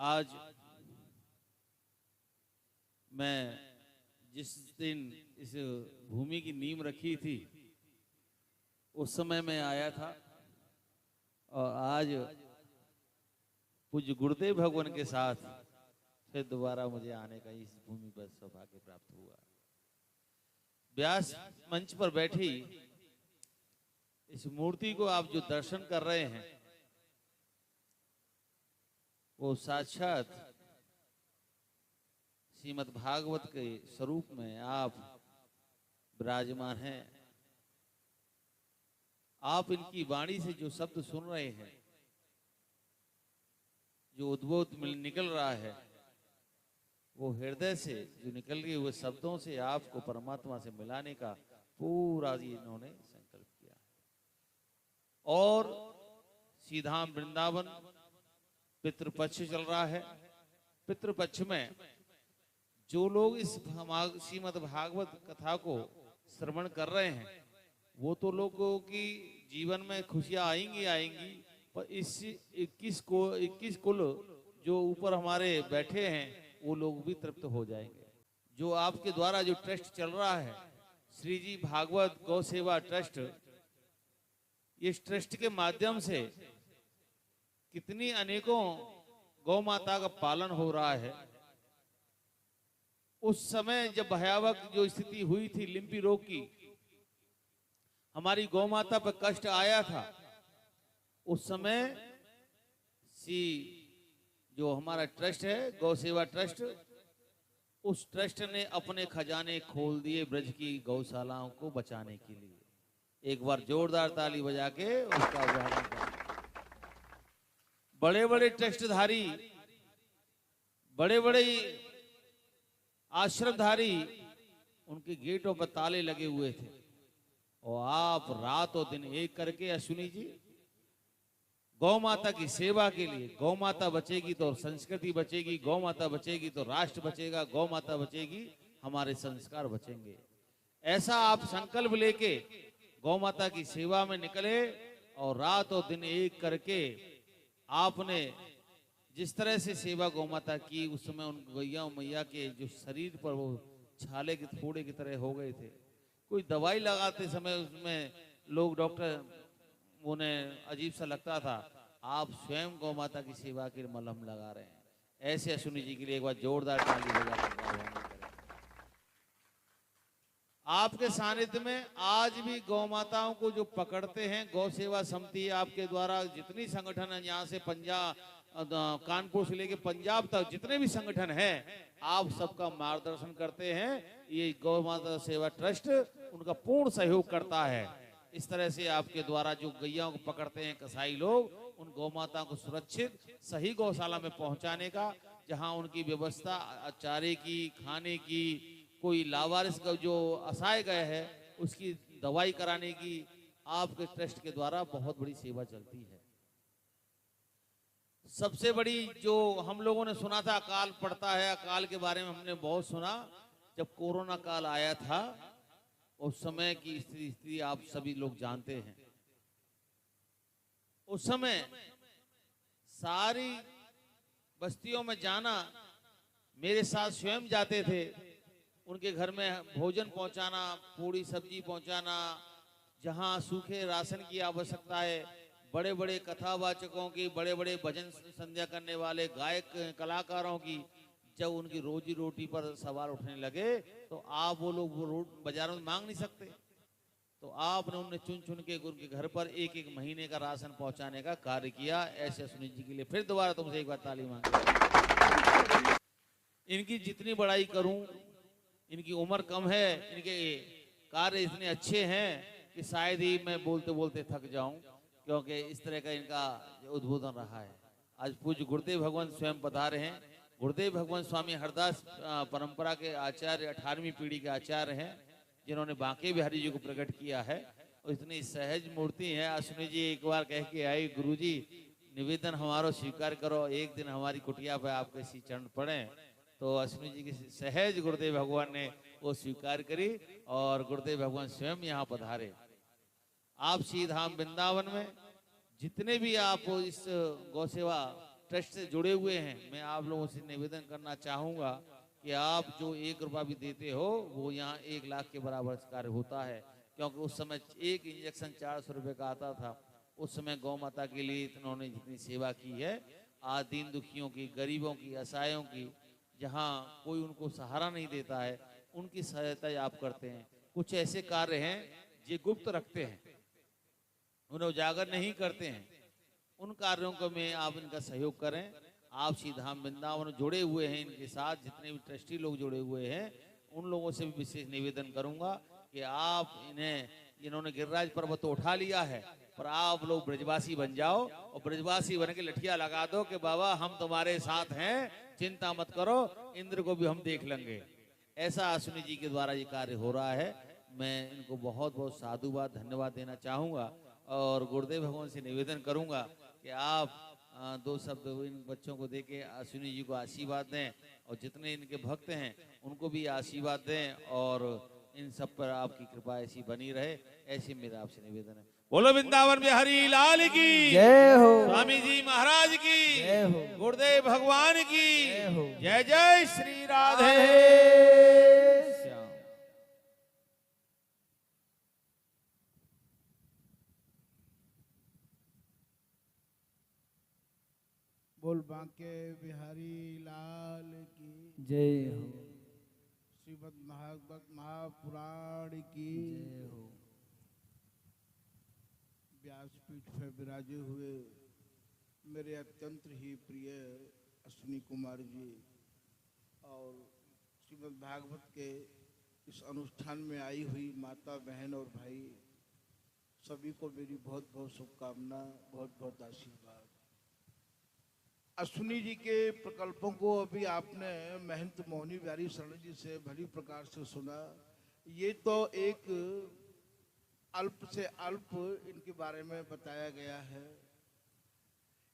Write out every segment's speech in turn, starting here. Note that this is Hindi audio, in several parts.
आज मैं जिस दिन इस भूमि की नींव रखी थी उस समय मैं आया था और आज पूज्य गुरुदेव भगवान के साथ फिर दोबारा मुझे आने का इस भूमि पर सौभाग्य प्राप्त हुआ। व्यास मंच पर बैठी इस मूर्ति को आप जो दर्शन कर रहे हैं वो साक्षात श्रीमद् भागवत के स्वरूप में आप विराजमान हैं। आप इनकी वाणी से जो शब्द सुन रहे हैं, जो उद्बोध निकल रहा है, वो हृदय से जो निकल गए हुए शब्दों से आपको परमात्मा से मिलाने का पूरा इन्होंने संकल्प किया। और सीधा वृंदावन पितृपक्ष चल रहा है। पितृपक्ष में जो लोग इस श्रीमद् भागवत कथा को श्रवण कर रहे हैं वो तो लोगों की जीवन में खुशियां आएंगी, पर इस 21 कुल जो ऊपर हमारे बैठे हैं वो लोग भी तृप्त हो जाएंगे। जो आपके द्वारा जो ट्रस्ट चल रहा है श्री जी भागवत गौ सेवा ट्रस्ट, इस ट्रस्ट के माध्यम से कितनी अनेकों गौ माता का पालन हो रहा है। उस समय जब भयावह जो स्थिति हुई थी लिम्पी रोग की, हमारी गौ माता पर कष्ट आया था, उस समय जो हमारा ट्रस्ट है गौ सेवा ट्रस्ट, उस ट्रस्ट ने अपने खजाने खोल दिए ब्रज की गौशालाओं को बचाने के लिए। एक बार जोरदार ताली बजा के उसका उदाहरण करें। बड़े बड़े ट्रस्टधारी, बड़े बड़े आश्रमधारी, उनके गेटों पर ताले लगे हुए थे और आप रात और दिन एक करके अश्विनी जी गौ माता की सेवा के लिए, गौ माता बचेगी तो संस्कृति बचेगी, गौ माता बचेगी तो राष्ट्र बचेगा, गौ माता बचेगी हमारे संस्कार बचेंगे, ऐसा आप संकल्प लेके गौ माता की सेवा में निकले और रात और दिन एक करके आपने जिस तरह से सेवा गौ माता की, उस समय उन गैया मैया के जो शरीर पर वो छाले के थोड़े की तरह हो गए थे। कोई दवाई लगाते समय उसमें लोग डॉक्टर उन्हें अजीब सा लगता था, आप स्वयं गौ माता की सेवा के मलहम लगा रहे हैं। ऐसे अश्विनी जी के लिए एक बार जोरदार ताली बजा। आपके सानिध्य में आज भी गौ माताओं को जो पकड़ते हैं, गौ सेवा समिति आपके द्वारा जितनी संगठन है, यहाँ से पंजाब कानपुर से लेके पंजाब तक जितने भी संगठन हैं, आप सबका मार्गदर्शन करते हैं। ये गौ माता सेवा ट्रस्ट उनका पूर्ण सहयोग करता है। इस तरह से आपके द्वारा जो गैयाओं को पकड़ते हैं कसाई लोग, उन गौ माताओं को सुरक्षित सही गौशाला में पहुंचाने का, जहां उनकी व्यवस्था चारे की, खाने की, कोई लावारिस का जो असहाय गए है उसकी दवाई कराने की आपके ट्रस्ट के द्वारा बहुत बड़ी सेवा चलती है। सबसे बड़ी जो हम लोगों ने सुना था अकाल पड़ता है, अकाल के बारे में हमने बहुत सुना। जब कोरोना काल आया था उस समय की स्थिति आप सभी लोग जानते हैं। उस समय सारी बस्तियों में जाना, मेरे साथ स्वयं जाते थे, उनके घर में भोजन पहुंचाना, पूरी सब्जी पहुंचाना, जहां सूखे राशन की आवश्यकता है, बड़े बड़े कथावाचकों की, बड़े बड़े भजन संध्या करने वाले गायक कलाकारों की जब उनकी रोजी रोटी पर सवाल उठने लगे तो आप वो लोग वो बाजारों में मांग नहीं सकते, तो आपने उन्हें चुन चुन के उनके घर पर एक एक महीने का राशन पहुंचाने का कार्य किया। ऐसे सुनील जी के लिए फिर दोबारा तुमसे एक बार ताली मांग। इनकी जितनी बड़ाई करूं, इनकी उम्र कम है, इनके कार्य इतने अच्छे हैं कि शायद ही मैं बोलते बोलते थक जाऊं, क्योंकि इस तरह का इनका उद्बोधन रहा है। आज पूज्य गुरुदेव भगवान स्वयं पधारे हैं। गुरुदेव भगवान स्वामी हरदास परंपरा के आचार्य, 18वीं पीढ़ी के आचार्य हैं, जिन्होंने बांके बिहारी जी को प्रकट किया है। और इतनी सहज मूर्ति है। अश्विनी जी एक बार कह के आई, गुरु जी निवेदन हमारा स्वीकार करो, एक दिन हमारी कुटिया पर आपके श्री चरण पड़े। तो अश्विनी जी की सहज गुरुदेव भगवान ने वो स्वीकार करी और गुरुदेव भगवान स्वयं यहाँ पधारे। आप श्री धाम वृंदावन में जितने भी आप इस गौसेवा ट्रस्ट से जुड़े हुए हैं, मैं आप लोगों से निवेदन करना चाहूँगा कि आप जो 1 रुपया भी देते हो वो यहाँ 1 लाख के बराबर कार्य होता है। क्योंकि उस समय एक इंजेक्शन 400 रुपये का आता था। उस समय गौ माता के लिए इन्होंने जितनी सेवा की है, आज दीन दुखियों की, गरीबों की, असहायों की, जहाँ कोई उनको सहारा नहीं देता है, उनकी सहायता आप करते हैं। कुछ ऐसे कार्य हैं जो गुप्त रखते हैं, उन्हें उजागर नहीं करते हैं, उन कार्यों को में आप इनका सहयोग करें। आप सीधाम वृंदावन जुड़े हुए हैं, इनके साथ जितने भी ट्रस्टी लोग जुड़े हुए हैं, उन लोगों से भी विशेष निवेदन करूंगा कि आप इन्हें, इन्होंने गिरिराज पर्वत तो उठा लिया है, पर आप लोग ब्रजवासी बन जाओ और ब्रजवासी बन के लठिया लगा दो कि बाबा हम तुम्हारे साथ हैं, चिंता मत करो, इंद्र को भी हम देख लेंगे। ऐसा अश्विनी जी के द्वारा ये कार्य हो रहा है। मैं इनको बहुत बहुत साधुवाद, धन्यवाद देना चाहूंगा और गुरुदेव भगवान से निवेदन करूंगा कि आप 2 शब्द इन बच्चों को देके अश्विनी जी को आशीर्वाद दें और जितने इनके भक्त हैं उनको भी आशीर्वाद दें और इन सब पर आपकी कृपा ऐसी बनी रहे, ऐसी मेरा आपसे निवेदन है। बोलो वृंदावन बिहारी लाल की जय हो। स्वामी जी महाराज की जय हो। गुरुदेव भगवान की जय हो। जय जय श्री राधे श्याम। बोल बांके बिहारी लाल की जय हो। श्रीमद् भागवत महापुराण की जय हो। व्यासपीठ पर विराजे हुए मेरे अत्यंत ही प्रिय अश्विनी कुमार जी और श्रीमद् भागवत के इस अनुष्ठान में आई हुई माता, बहन और भाई, सभी को मेरी बहुत बहुत शुभकामना, बहुत बहुत आशीर्वाद। अश्विनी जी के प्रकल्पों को अभी आपने महंत मोहनी बिहारी शरण जी से भली प्रकार से सुना। ये तो एक अल्प से अल्प इनके बारे में बताया गया है।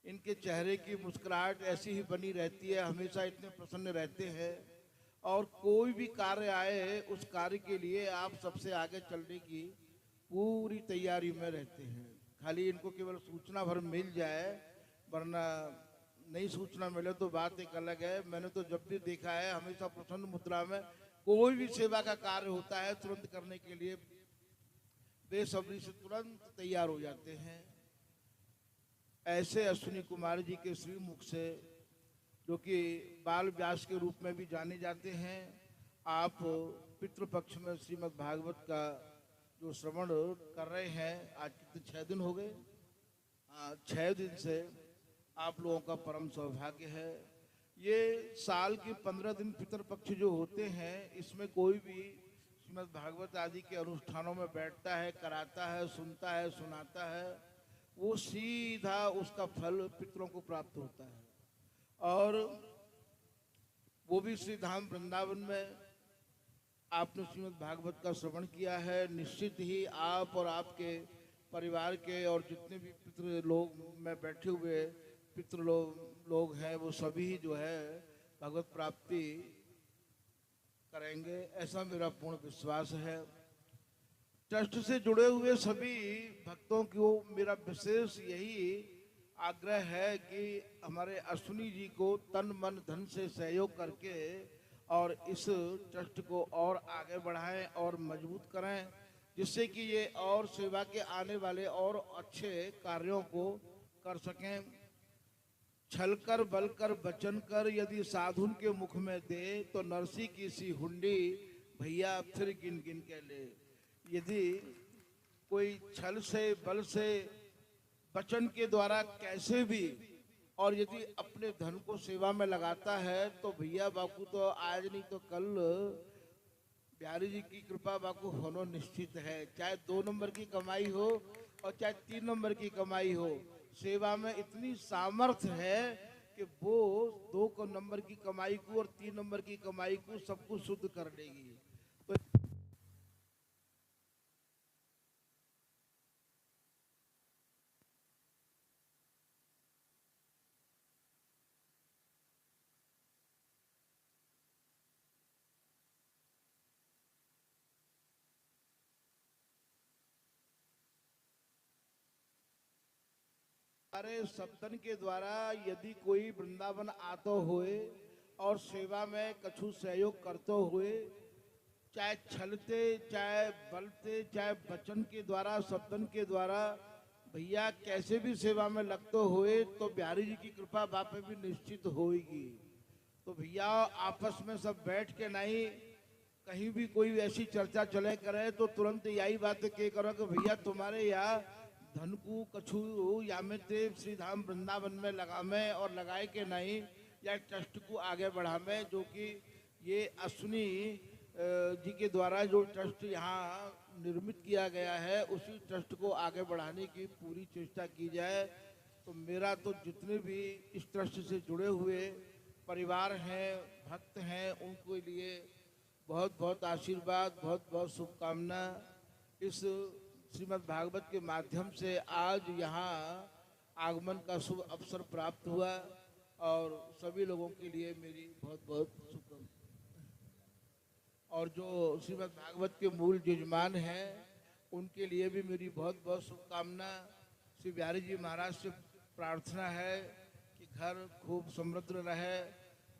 इनके चेहरे की मुस्कुराहट ऐसी ही बनी रहती है, हमेशा इतने प्रसन्न रहते हैं और कोई भी कार्य आए उस कार्य के लिए आप सबसे आगे चलने की पूरी तैयारी में रहते हैं। खाली इनको केवल सूचना भर मिल जाए, वरना नई सूचना मिले तो बात एक अलग है। मैंने तो जब भी देखा है हमेशा प्रसन्न मुद्रा में कोई भी सेवा का कार्य होता है तुरंत करने के लिए बेसब्री से तुरंत तैयार हो जाते हैं। ऐसे अश्विनी कुमार जी के श्रीमुख से, जो कि बाल व्यास के रूप में भी जाने जाते हैं, आप पितृपक्ष में श्रीमद् भागवत का जो श्रवण कर रहे हैं, आज कितने 6 दिन हो गए, 6 दिन से आप लोगों का परम सौभाग्य है। ये साल के 15 दिन पितृपक्ष जो होते हैं, इसमें कोई भी श्रीमद् भागवत आदि के अनुष्ठानों में बैठता है, कराता है, सुनता है, सुनाता है, वो सीधा उसका फल पितरों को प्राप्त होता है। और वो भी श्री धाम वृंदावन में आपने श्रीमद् भागवत का श्रवण किया है, निश्चित ही आप और आपके परिवार के और जितने भी पितृ लोग में बैठे हुए पितृ लोग हैं, वो सभी जो है भगवत प्राप्ति करेंगे, ऐसा मेरा पूर्ण विश्वास है। ट्रस्ट से जुड़े हुए सभी भक्तों को मेरा विशेष यही आग्रह है कि हमारे अश्विनी जी को तन मन धन से सहयोग करके और इस ट्रस्ट को और आगे बढ़ाएं और मजबूत करें, जिससे कि ये और सेवा के आने वाले और अच्छे कार्यों को कर सकें। छलकर बलकर बचन कर यदि साधुन के मुख में दे, तो नरसी की सी हुंडी भैया फिर गिन गिन के ले। यदि कोई छल से बल से वचन के द्वारा कैसे भी और यदि अपने धन को सेवा में लगाता है, तो भैया बापू तो आज नहीं तो कल बिहारी जी की कृपा बापू होना निश्चित है। चाहे 2 नंबर की कमाई हो और चाहे 3 नंबर की कमाई हो, सेवा में इतनी सामर्थ्य है कि वो 2 नंबर की कमाई को और 3 नंबर की कमाई को सब कुछ शुद्ध कर देगी। तो हमारे सप्तन के द्वारा यदि कोई वृंदावन आतो हुए और सेवा में कछु सहयोग करते हुए, चाहे छलते, चाहे बलते, चाहे वचन के द्वारा, सप्तन के द्वारा, भैया कैसे भी सेवा में लगते हुए, तो बिहारी जी की कृपा बाप पे भी निश्चित होगी। तो भैया आपस में सब बैठ के नहीं, कहीं भी कोई ऐसी चर्चा चले करे तो तुरंत यही बात के करो कि भैया तुम्हारे यहाँ धन को कछु या में ते श्री धाम वृंदावन में लगामे और लगाए के नहीं, या ट्रस्ट को आगे बढ़ावे, जो कि ये अश्विनी जी के द्वारा जो ट्रस्ट यहाँ निर्मित किया गया है, उसी ट्रस्ट को आगे बढ़ाने की पूरी चेष्टा की जाए। तो मेरा तो जितने भी इस ट्रस्ट से जुड़े हुए परिवार हैं, भक्त हैं, उनके लिए बहुत बहुत आशीर्वाद, बहुत बहुत शुभकामना। इस श्रीमद् भागवत के माध्यम से आज यहाँ आगमन का शुभ अवसर प्राप्त हुआ और सभी लोगों के लिए मेरी बहुत बहुत शुभकामना। और जो श्रीमद् भागवत के मूल यजमान हैं, उनके लिए भी मेरी बहुत बहुत शुभकामना। श्री बिहारी जी महाराज से प्रार्थना है कि घर खूब समृद्ध रहे,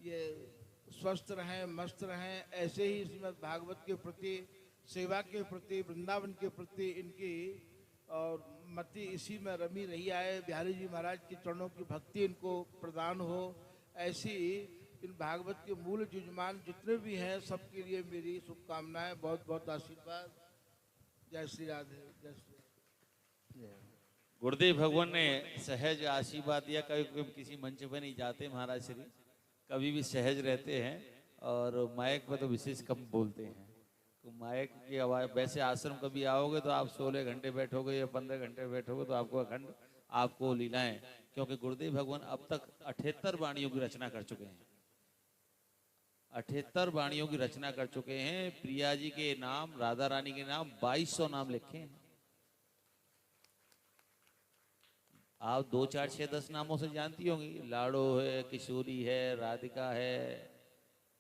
ये स्वस्थ रहें, मस्त रहें। ऐसे ही श्रीमद् भागवत के प्रति, सेवा के प्रति, वृंदावन के प्रति इनकी और मति इसी में रमी रही आए। बिहारी जी महाराज के चरणों की भक्ति इनको प्रदान हो। ऐसी इन भागवत के मूल यजमान जितने भी हैं, सबके लिए मेरी शुभकामनाएं, बहुत बहुत आशीर्वाद। जय श्री राधे, जय श्री राधे। गुरुदेव भगवान ने सहज आशीर्वाद दिया। कभी कभी किसी मंच पे नहीं जाते महाराज श्री, कभी भी सहज रहते हैं और माइक पर तो विशेष कम बोलते हैं। तो माइक की आवाज, वैसे आश्रम कभी आओगे तो आप 16 घंटे बैठोगे या 15 घंटे बैठोगे तो आपको अखंड आपको लीलाएं, क्योंकि गुरुदेव भगवान अब तक 78 वाणियों की रचना कर चुके हैं। 78 वाणियों की रचना कर चुके हैं। प्रिया जी के नाम, राधा रानी के नाम 2200 नाम लिखे हैं। आप 2, 4, 6, 10 नामों से जानती होंगी, लाडो है, किशोरी है, राधिका है,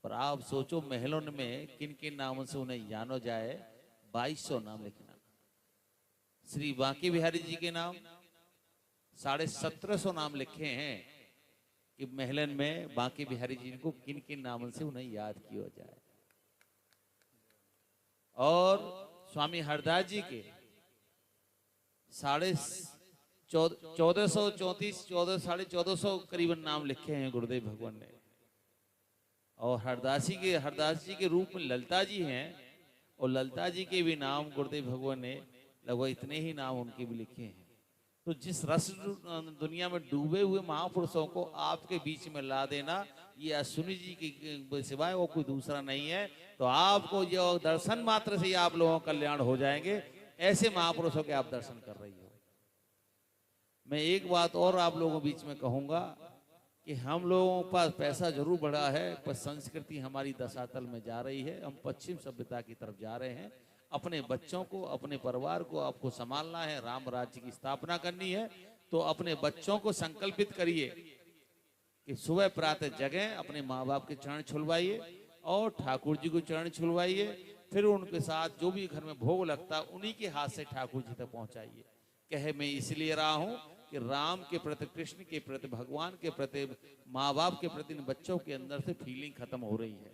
पर आप सोचो महलों में किन किन नामों से उन्हें जानो जाए। 2200 नाम लिखना। श्री बांके बिहारी जी के नाम 1750 नाम लिखे हैं कि महलन में बांके बिहारी जी को किन किन नामों से उन्हें याद किया जाए। और स्वामी हरदास जी के 1434 करीबन नाम लिखे हैं गुरुदेव भगवान ने। और हरदास जी के रूप में ललिता जी हैं, और ललिता जी के भी नाम गुरुदेव भगवान ने लगभग इतने ही नाम उनके भी लिखे हैं। तो जिस रस दुनिया में डूबे हुए महापुरुषों को आपके बीच में ला देना, ये अश्विनी जी की सिवाय वो कोई दूसरा नहीं है। तो आपको जो दर्शन मात्र से ही आप लोगों का कल्याण हो जाएंगे। ऐसे महापुरुषों के आप दर्शन कर रही हो। मैं एक बात और आप लोगों के बीच में कहूंगा कि हम लोगों के पास पैसा जरूर बढ़ा है, पर संस्कृति हमारी दशातल में जा रही है। हम पश्चिम सभ्यता की तरफ जा रहे हैं। अपने बच्चों को, अपने परिवार को आपको संभालना है, राम राज्य की स्थापना करनी है। तो अपने बच्चों को संकल्पित करिए कि सुबह प्रातः जगें, अपने माँ बाप के चरण छुलवाइए और ठाकुर जी को चरण छुलवाइए। फिर उनके साथ जो भी घर में भोग लगता है उन्हीं के हाथ से ठाकुर जी तक पहुंचाइए। कहे मैं इसलिए रहा हूं कि राम के प्रति, कृष्ण के प्रति, भगवान के प्रति, माँ बाप के प्रति बच्चों के अंदर से फीलिंग खत्म हो रही है,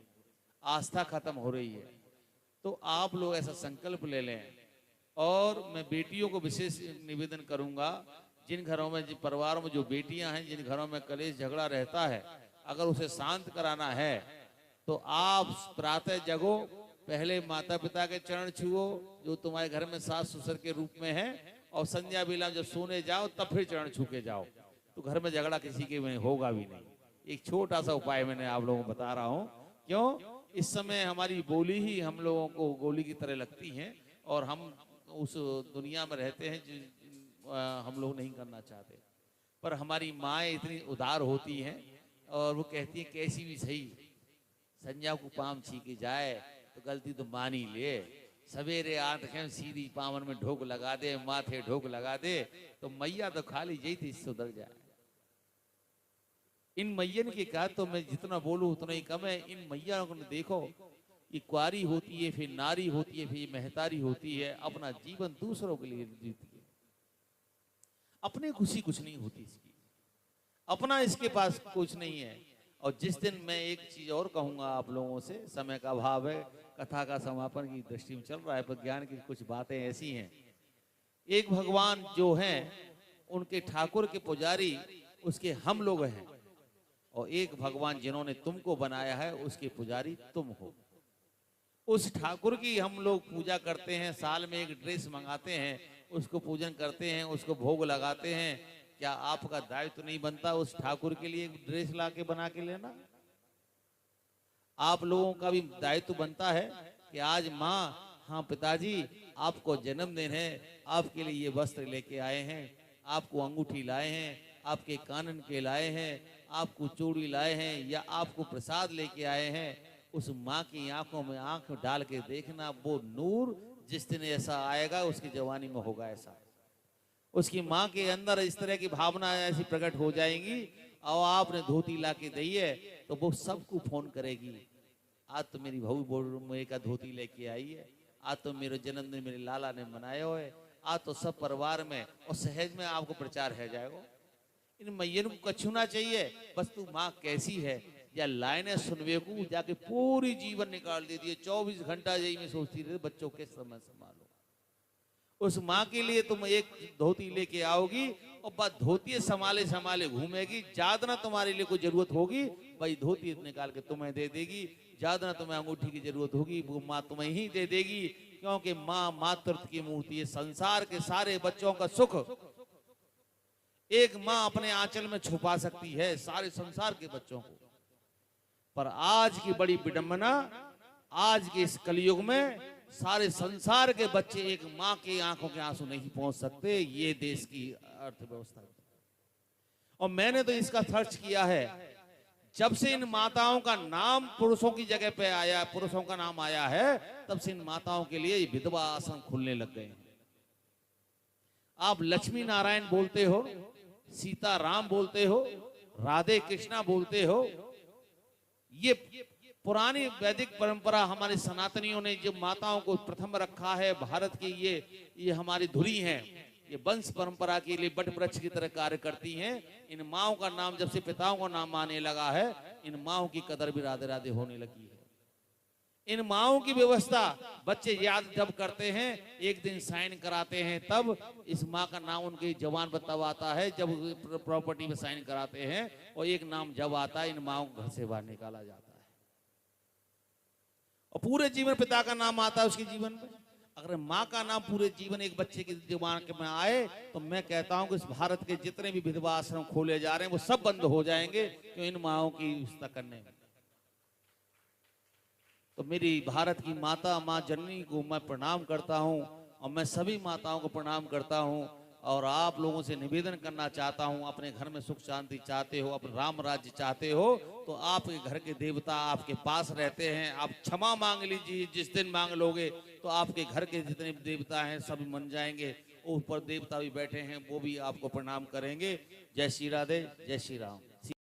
आस्था खत्म हो रही है। तो आप लोग ऐसा संकल्प ले लें। और मैं बेटियों को विशेष निवेदन करूंगा, जिन घरों में, जिन परिवारों में जो बेटियां हैं, जिन घरों में कलेश झगड़ा रहता है, अगर उसे शांत कराना है तो आप प्रातः जगो, पहले माता पिता के चरण छुओ जो तुम्हारे घर में सास ससुर के रूप में है, और संध्या बेला जब सोने जाओ तब फिर चरण छू के जाओ। तो घर में झगड़ा किसी के में होगा भी नहीं। एक छोटा सा उपाय मैंने आप लोगों को बता रहा हूँ। क्यों? इस समय हमारी बोली ही हम लोगों को गोली की तरह लगती है, और हम उस दुनिया में रहते हैं जो हम लोग नहीं करना चाहते। पर हमारी माएँ इतनी उदार होती हैं और वो कहती हैं कैसी भी सही संध्या को पाम छीके जाए तो गलती तो मान ही ले। सवेरे आंखें सीधी पावन में ढोक लगा दे, माथे ढोक लगा दे, तो मैया तो खाली जई थी सुधर जाए। इन मैयन के कहा तो मैं जितना बोलूं उतना ही कम है। इन मैया को देखो, ये कुआरी होती है, फिर नारी होती है, फिर महतारी होती है, अपना जीवन दूसरों के लिए जीती है। अपनी खुशी कुछ नहीं होती इसकी, अपना इसके पास कुछ नहीं है। और जिस दिन मैं एक चीज और कहूंगा आप लोगों से, समय का अभाव है, कथा का समापन की दृष्टि में चल रहा है, पर ज्ञान की कुछ बातें ऐसी हैं। एक भगवान जो हैं उनके ठाकुर के पुजारी उसके हम लोग हैं, और एक भगवान जिन्होंने तुमको बनाया है उसके पुजारी तुम हो। उस ठाकुर की हम लोग पूजा करते हैं, साल में एक ड्रेस मंगाते हैं, उसको पूजन करते हैं, उसको भोग लगाते हैं। क्या आपका दायित्व नहीं बनता उस ठाकुर के लिए एक ड्रेस ला के बना के लेना? आप लोगों का भी दायित्व बनता है कि आज माँ, हाँ पिताजी आपको जन्मदिन है, आपके लिए ये वस्त्र लेके आए हैं, आपको अंगूठी लाए हैं, आपके कानन के लाए हैं, आपको चूड़ी लाए हैं, या आपको प्रसाद लेके आए हैं। उस माँ की आंखों में आंख डाल के देखना, वो नूर जिस दिन ऐसा आएगा उसकी जवानी में होगा ऐसा, उसकी माँ के अंदर इस तरह की भावना ऐसी प्रकट हो जाएंगी। और आपने धोती ला के दी है तो वो सबको फोन करेगी, आज तो मेरी बहू बोल का धोती लेके आई है, आज तो मेरे जन्मदिन मेरे लाला ने मनाया हो है, आज तो सब परिवार में और सहज में आपको प्रचार है जाएगा। इन मैयन को कछु ना चाहिए, बस तू माँ कैसी है या लाइने सुनवे को जाके पूरी जीवन निकाल देती है। 24 घंटा यही में सोचती रहती बच्चों के समय संभालो। उस माँ के लिए तुम एक धोती लेके आओगी और बस धोती संभाले संभाले घूमेगी। ज्यादा ना तुम्हारे लिए कोई जरूरत होगी, भाई धोती निकाल के तुम्हें दे देगी। ज्यादा ना तुम्हें अंगूठी की जरूरत होगी, वो माँ तुम्हें ही दे देगी, क्योंकि माँ मातृत्व की मूर्ति है। संसार के सारे बच्चों का सुख एक माँ अपने आंचल में छुपा सकती है, सारे संसार के बच्चों को। पर आज की बड़ी विडंबना, आज के इस कलयुग में सारे संसार के बच्चे एक माँ की आंखों के आंसू नहीं पहुंच सकते। ये देश की अर्थव्यवस्था। और मैंने तो इसका सर्च किया है, जब से इन माताओं का नाम पुरुषों की जगह पे आया, पुरुषों का नाम आया है, तब से इन माताओं के लिए विधवा आश्रम खुलने लग गए हैं। आप लक्ष्मी नारायण बोलते हो, सीता राम बोलते हो, राधे कृष्णा बोलते हो, ये पुरानी वैदिक परंपरा हमारे सनातनियों ने जो माताओं को प्रथम रखा है, भारत की ये हमारी धुरी है, ये वंश परंपरा के लिए बट वृक्ष की तरह कार्य करती हैं। इन माओं का नाम जब से पिताओं का नाम आने लगा है, इन माओं की कदर भी राधे राधे होने लगी है। इन माओं की व्यवस्था बच्चे याद जब करते हैं, एक दिन साइन कराते हैं, तब इस माँ का नाम उनकी जवान पर तब आता है जब प्रॉपर्टी में साइन कराते हैं, और एक नाम जब आता है, इन माओं को घर से बाहर निकाला जाता है। और पूरे जीवन पिता का नाम आता है उसके जीवन में। अगर माँ का नाम पूरे जीवन एक बच्चे की जुबान में आए, तो मैं कहता हूं कि इस भारत के जितने भी विधवा आश्रम खोले जा रहे हैं वो सब बंद हो जाएंगे, क्यों इन माओं की व्यवस्था करने में। तो मेरी भारत की माता, माँ जननी को मैं प्रणाम करता हूं, और मैं सभी माताओं को प्रणाम करता हूं। और आप लोगों से निवेदन करना चाहता हूं, अपने घर में सुख शांति चाहते हो, अपने राम राज्य चाहते हो, तो आपके घर के देवता आपके पास रहते हैं। आप क्षमा मांग लीजिए, जिस दिन मांग लोगे तो आपके घर के जितने देवता हैं सब मन जाएंगे। ऊपर देवता भी बैठे हैं, वो भी आपको प्रणाम करेंगे। जय श्री राधे, जय श्री राम।